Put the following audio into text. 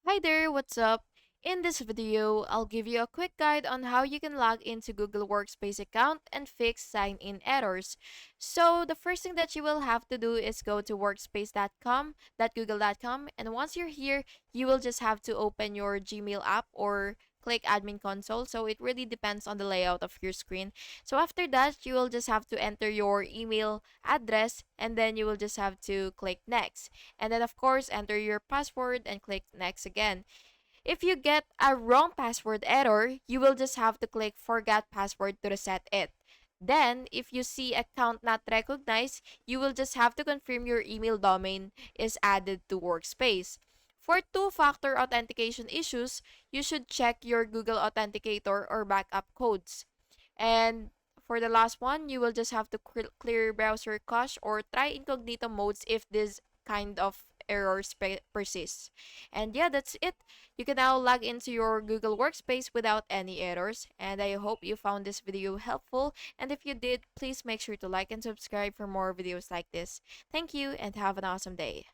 Hi there, what's up? In this video, I'll give you a quick guide on how you can log into Google Workspace account and fix sign-in errors. So, the first thing that you will have to do is go to workspace.com.google.com, and once you're here, you will just have to open your Gmail app or click admin console. So it really depends on the layout of your screen. So after that, you will just have to enter your email address, and then you will just have to click next. And then, of course, enter your password and click next again. If you get a wrong password error, you will just have to click forgot password to reset it. Then, if you see account not recognized, you will just have to confirm your email domain is added to Workspace. For two-factor authentication issues, you should check your Google Authenticator or backup codes. And for the last one, you will just have to clear browser cache or try incognito modes if this kind of errors persist. And yeah, that's it. You can now log into your Google Workspace without any errors. And I hope you found this video helpful. And if you did, please make sure to like and subscribe for more videos like this. Thank you and have an awesome day.